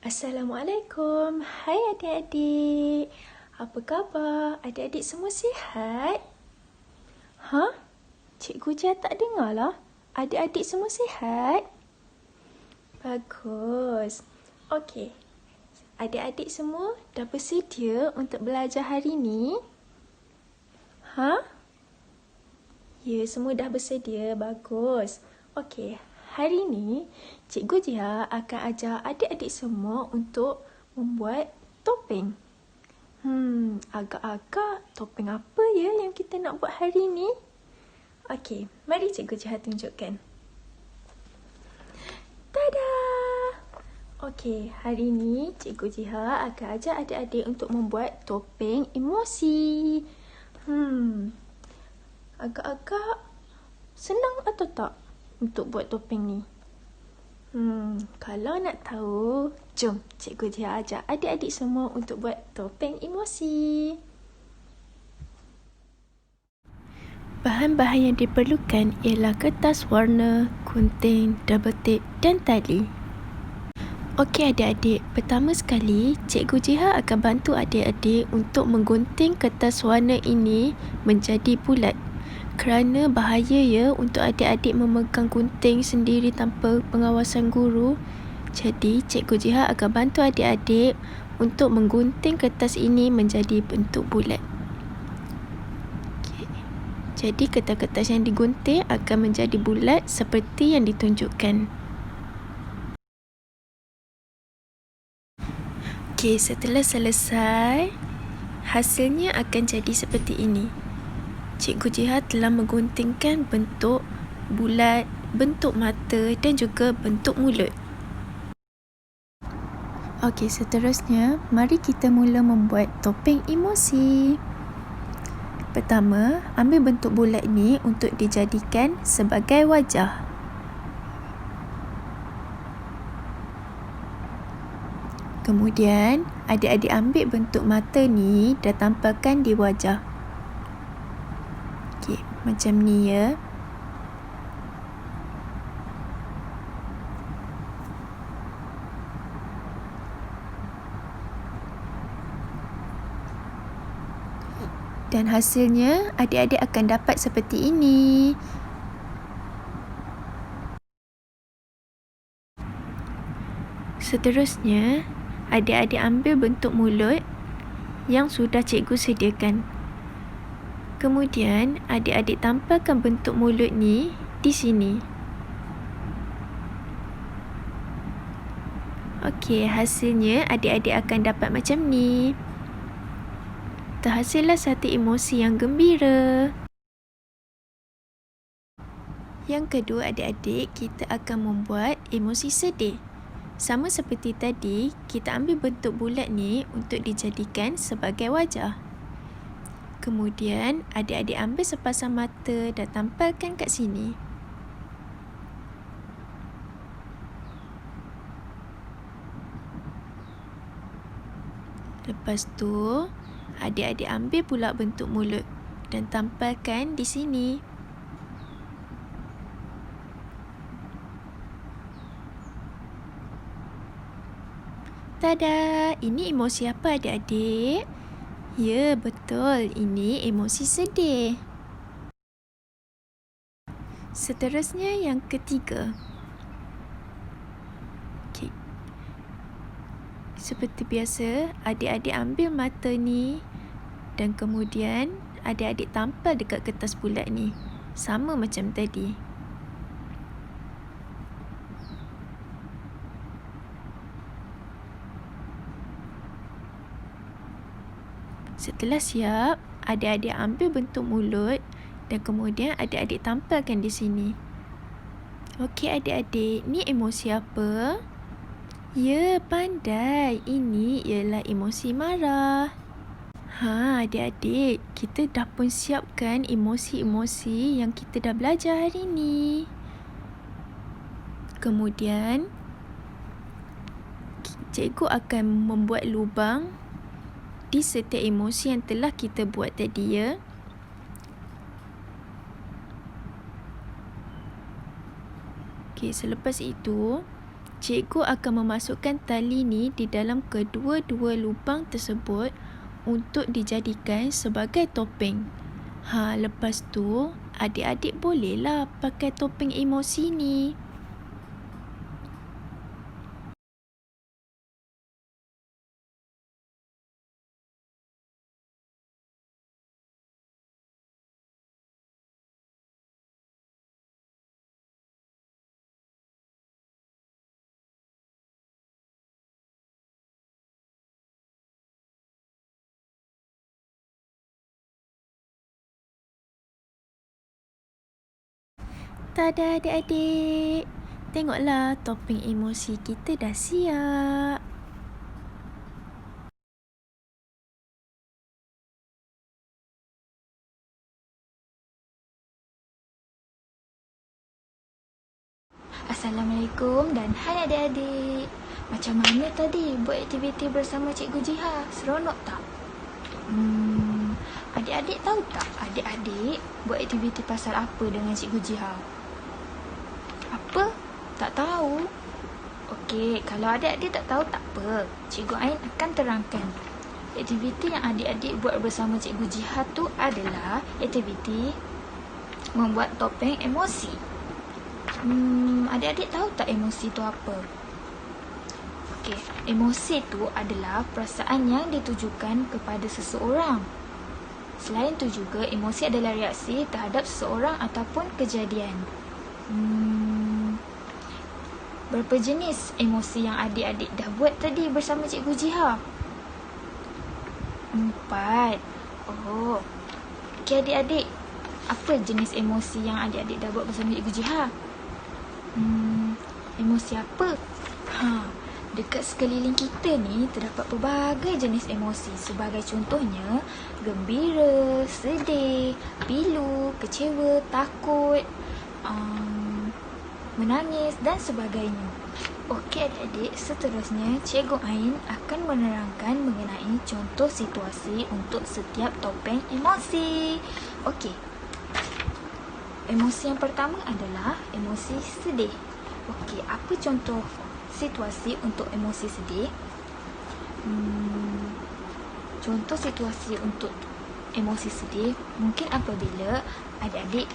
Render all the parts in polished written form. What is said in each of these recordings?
Assalamualaikum. Hai adik-adik. Apa khabar? Adik-adik semua sihat? Ha? Cikgu Jia tak dengar lah. Adik-adik semua sihat? Bagus. Okey. Adik-adik semua dah bersedia untuk belajar hari ni? Ha? Ya, semua dah bersedia. Bagus. Okey. Hari ni, Cikgu Jia akan ajar adik-adik semua untuk membuat topeng. Agak-agak topeng apa ya yang kita nak buat hari ni? Okey, mari Cikgu Jia tunjukkan. Tada! Okey, hari ni Cikgu Jia akan ajar adik-adik untuk membuat topeng emosi. Agak-agak senang atau tak untuk buat topeng ni? Kalau nak tahu, jom Cikgu Jia ajar adik-adik semua untuk buat topeng emosi. Bahan-bahan yang diperlukan ialah kertas warna, gunting, double tape dan tali. Okey adik-adik, pertama sekali Cikgu Jia akan bantu adik-adik untuk menggunting kertas warna ini menjadi bulat. Kerana bahaya ya untuk adik-adik memegang gunting sendiri tanpa pengawasan guru. Jadi Cikgu Jia akan bantu adik-adik untuk menggunting kertas ini menjadi bentuk bulat. Jadi kertas-kertas yang digunting akan menjadi bulat seperti yang ditunjukkan. Okey, setelah selesai, hasilnya akan jadi seperti ini. Cikgu Jia telah mengguntingkan bentuk bulat, bentuk mata dan juga bentuk mulut. Okey, seterusnya, mari kita mula membuat topeng emosi. Pertama, ambil bentuk bulat ni untuk dijadikan sebagai wajah. Kemudian, adik-adik ambil bentuk mata ni dan tampalkan di wajah. Okey, macam ni ya. Dan hasilnya, adik-adik akan dapat seperti ini. Seterusnya, adik-adik ambil bentuk mulut yang sudah cikgu sediakan. Kemudian, adik-adik tampalkan bentuk mulut ni di sini. Okey, hasilnya adik-adik akan dapat macam ni. Terhasillah satu emosi yang gembira. Yang kedua adik-adik, kita akan membuat emosi sedih. Sama seperti tadi, kita ambil bentuk bulat ni untuk dijadikan sebagai wajah. Kemudian, adik-adik ambil sepasang mata dan tampalkan kat sini. Lepas tu, adik-adik ambil pula bentuk mulut dan tampalkan di sini. Tada! Ini emosi apa adik-adik? Ya, betul. Ini emosi sedih. Seterusnya yang ketiga. Okey. Seperti biasa, adik-adik ambil mata ni dan kemudian adik-adik tampal dekat kertas bulat ni. Sama macam tadi. Setelah siap, adik-adik ambil bentuk mulut dan kemudian adik-adik tampalkan di sini. Okey adik-adik, ni emosi apa? Ya, pandai. Ini ialah emosi marah. Adik-adik, kita dah pun siapkan emosi-emosi yang kita dah belajar hari ni. Kemudian, cikgu akan membuat lubang di setiap emosi yang telah kita buat tadi ya. Okey, selepas itu Cikgu akan memasukkan tali ni di dalam kedua-dua lubang tersebut untuk dijadikan sebagai topeng. Lepas tu adik-adik bolehlah pakai topeng emosi ni. Tada adik-adik. Tengoklah topeng emosi kita dah siap. Assalamualaikum dan hai adik-adik. Macam mana tadi buat aktiviti bersama Cikgu Jiha? Seronok tak? Adik-adik tahu tak adik-adik buat aktiviti pasal apa dengan Cikgu Jiha? Apa? Tak tahu? Okey, kalau adik-adik tak tahu tak apa. Cikgu Ain akan terangkan. Aktiviti yang adik-adik buat bersama Cikgu Jiha tu adalah aktiviti membuat topeng emosi. Adik-adik tahu tak emosi tu apa? Okey, emosi tu adalah perasaan yang ditujukan kepada seseorang. Selain tu juga, emosi adalah reaksi terhadap seseorang ataupun kejadian. Berapa jenis emosi yang adik-adik dah buat tadi bersama Cikgu Jiha? 4. Oh, okey adik-adik. Apa jenis emosi yang adik-adik dah buat bersama Cikgu Jiha? Emosi apa? Dekat sekeliling kita ni terdapat pelbagai jenis emosi. Sebagai contohnya, gembira, sedih, pilu, kecewa, takut, menangis dan sebagainya. Okey adik-adik, seterusnya Cikgu Ain akan menerangkan mengenai contoh situasi untuk setiap topeng emosi. Okey. Emosi yang pertama adalah emosi sedih. Okey, apa contoh situasi untuk emosi sedih? Contoh situasi untuk emosi sedih mungkin apabila adik-adik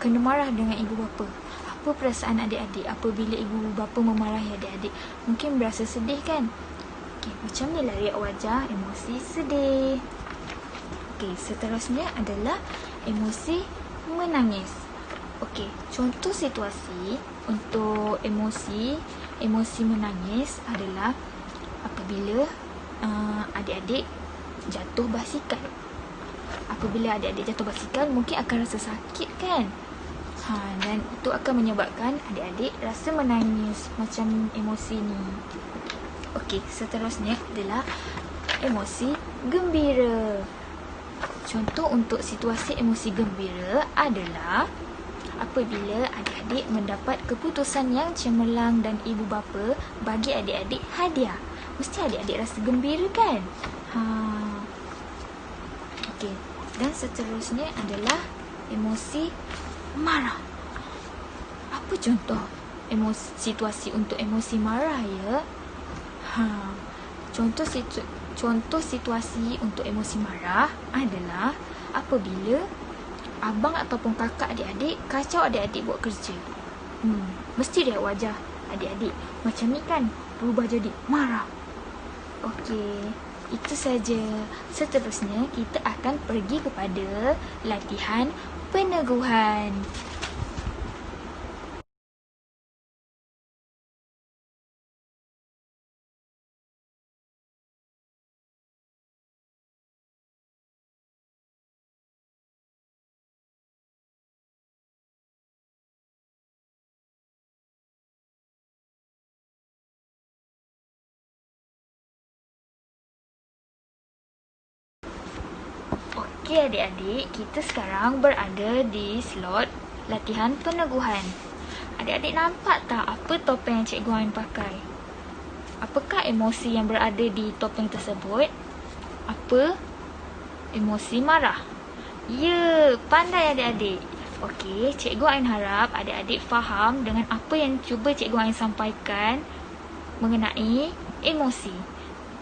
kena marah dengan ibu bapa. Apa perasaan adik-adik apabila ibu bapa memarahi adik-adik? Mungkin berasa sedih kan? Okey, macam ni lah riak wajah emosi sedih. Okey, seterusnya adalah emosi menangis. Okey, contoh situasi untuk emosi menangis adalah apabila adik-adik jatuh basikal. Apabila adik-adik jatuh basikal, mungkin akan rasa sakit kan? Dan itu akan menyebabkan adik-adik rasa menangis macam emosi ni. Okey, seterusnya adalah emosi gembira. Contoh untuk situasi emosi gembira adalah apabila adik-adik mendapat keputusan yang cemerlang dan ibu bapa bagi adik-adik hadiah. Mesti adik-adik rasa gembira kan? Okey, dan seterusnya adalah emosi marah. Apa contoh situasi untuk emosi marah ya? Contoh situasi untuk emosi marah adalah apabila abang ataupun kakak adik-adik kacau adik-adik buat kerja. Mesti lihat wajah adik-adik macam ni kan, berubah jadi marah. Okey, itu saja. Seterusnya kita akan pergi kepada latihan peneguhan. Okey adik-adik, kita sekarang berada di slot latihan peneguhan. Adik-adik nampak tak apa topeng yang Cikgu Ain pakai? Apakah emosi yang berada di topeng tersebut? Apa? Emosi marah. Ya, pandai adik-adik. Okey, Cikgu Ain harap adik-adik faham dengan apa yang cuba Cikgu Ain sampaikan mengenai emosi.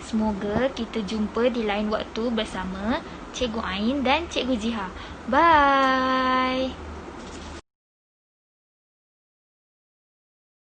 Semoga kita jumpa di lain waktu bersama Cikgu Ain dan Cikgu Jiha. Bye!